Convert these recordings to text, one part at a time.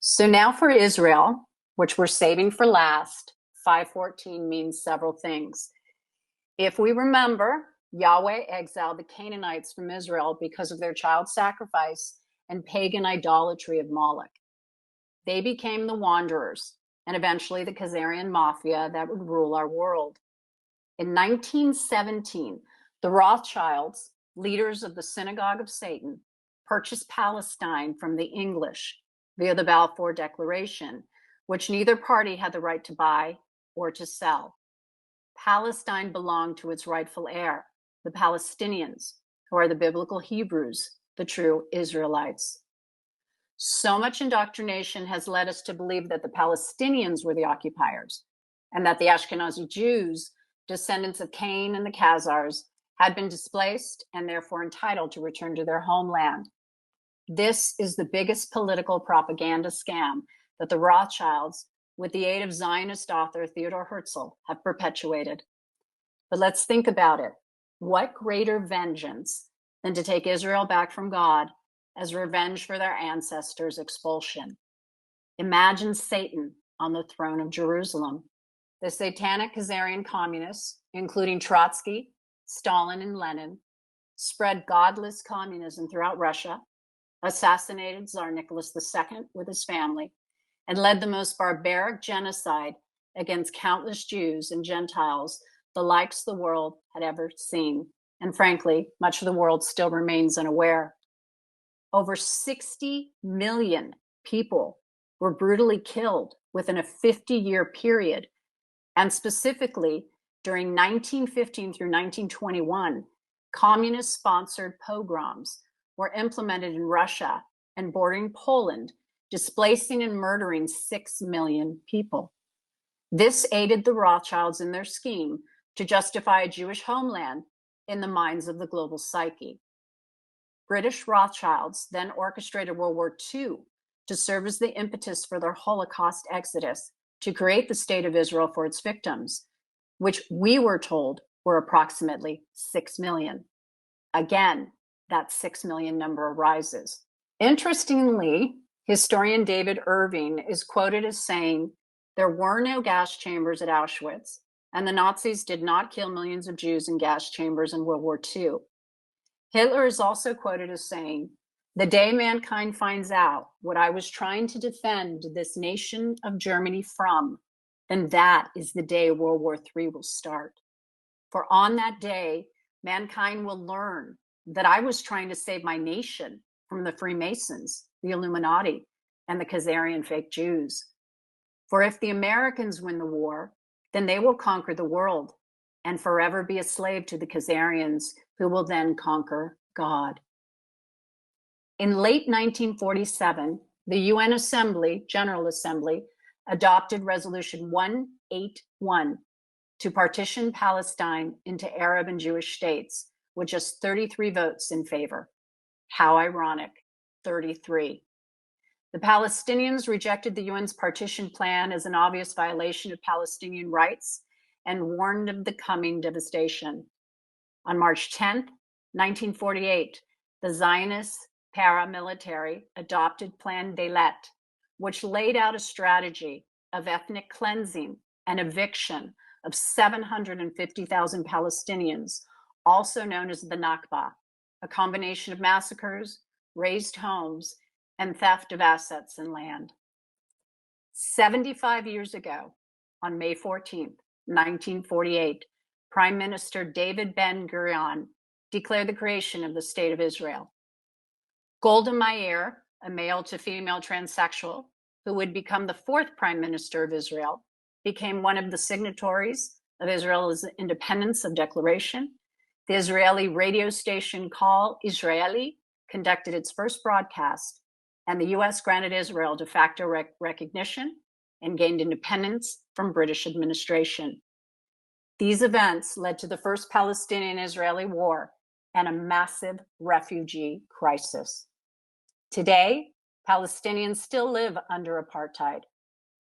So now for Israel, which we're saving for last, 514 means several things. If we remember, Yahweh exiled the Canaanites from Israel because of their child sacrifice and pagan idolatry of Moloch. They became the wanderers and eventually the Khazarian mafia that would rule our world. In 1917, the Rothschilds, leaders of the Synagogue of Satan, purchased Palestine from the English via the Balfour Declaration, which neither party had the right to buy or to sell. Palestine belonged to its rightful heir, the Palestinians, who are the biblical Hebrews, the true Israelites. So much indoctrination has led us to believe that the Palestinians were the occupiers and that the Ashkenazi Jews, descendants of Cain and the Khazars, had been displaced and therefore entitled to return to their homeland. This is the biggest political propaganda scam that the Rothschilds, with the aid of Zionist author Theodor Herzl, have perpetuated. But let's think about it. What greater vengeance than to take Israel back from God as revenge for their ancestors' expulsion? Imagine Satan on the throne of Jerusalem. The satanic Khazarian communists, including Trotsky, Stalin, and Lenin, spread godless communism throughout Russia, assassinated Tsar Nicholas II with his family, and led the most barbaric genocide against countless Jews and Gentiles the likes the world had ever seen. And frankly, much of the world still remains unaware. Over 60 million people were brutally killed within a 50-year period. And specifically, during 1915 through 1921, communist-sponsored pogroms were implemented in Russia and bordering Poland, displacing and murdering 6 million people. This aided the Rothschilds in their scheme to justify a Jewish homeland in the minds of the global psyche. British Rothschilds then orchestrated World War II to serve as the impetus for their Holocaust exodus to create the state of Israel for its victims, which we were told were approximately 6 million. Again, that 6 million number rises. Interestingly, historian David Irving is quoted as saying, "There were no gas chambers at Auschwitz, and the Nazis did not kill millions of Jews in gas chambers in World War II. Hitler is also quoted as saying, "The day mankind finds out what I was trying to defend this nation of Germany from, then that is the day World War III will start. For on that day, mankind will learn that I was trying to save my nation from the Freemasons, the Illuminati, and the Khazarian fake Jews. For if the Americans win the war, then they will conquer the world and forever be a slave to the Khazarians, who will then conquer God." In late 1947, the UN General Assembly, adopted Resolution 181 to partition Palestine into Arab and Jewish states, with just 33 votes in favor. How ironic, 33. The Palestinians rejected the UN's partition plan as an obvious violation of Palestinian rights and warned of the coming devastation. On March 10, 1948, the Zionist paramilitary adopted Plan Dalet, which laid out a strategy of ethnic cleansing and eviction of 750,000 Palestinians, also known as the Nakba, a combination of massacres, razed homes, and theft of assets and land. 75 years ago, on May 14, 1948, Prime Minister David Ben-Gurion declared the creation of the State of Israel. Golda Meir, a male to female transsexual who would become the fourth Prime Minister of Israel, became one of the signatories of Israel's independence of declaration. The Israeli radio station Call Israeli conducted its first broadcast, and the US granted Israel de facto recognition and gained independence from British administration. These events led to the first Palestinian-Israeli war and a massive refugee crisis. Today, Palestinians still live under apartheid,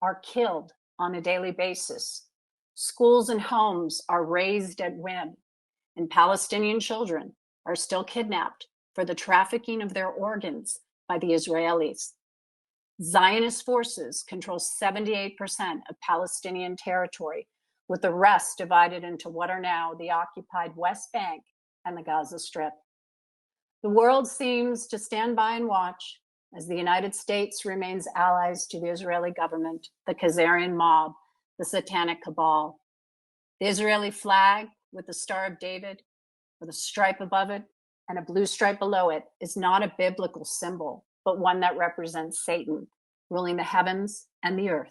are killed on a daily basis. Schools and homes are razed at whim, and Palestinian children are still kidnapped for the trafficking of their organs by the Israelis. Zionist forces control 78% of Palestinian territory, with the rest divided into what are now the occupied West Bank and the Gaza Strip. The world seems to stand by and watch as the United States remains allies to the Israeli government, the Khazarian mob, the satanic cabal. The Israeli flag with the Star of David, with a stripe above it and a blue stripe below it, is not a biblical symbol, but one that represents Satan ruling the heavens and the earth.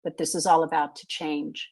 But this is all about to change.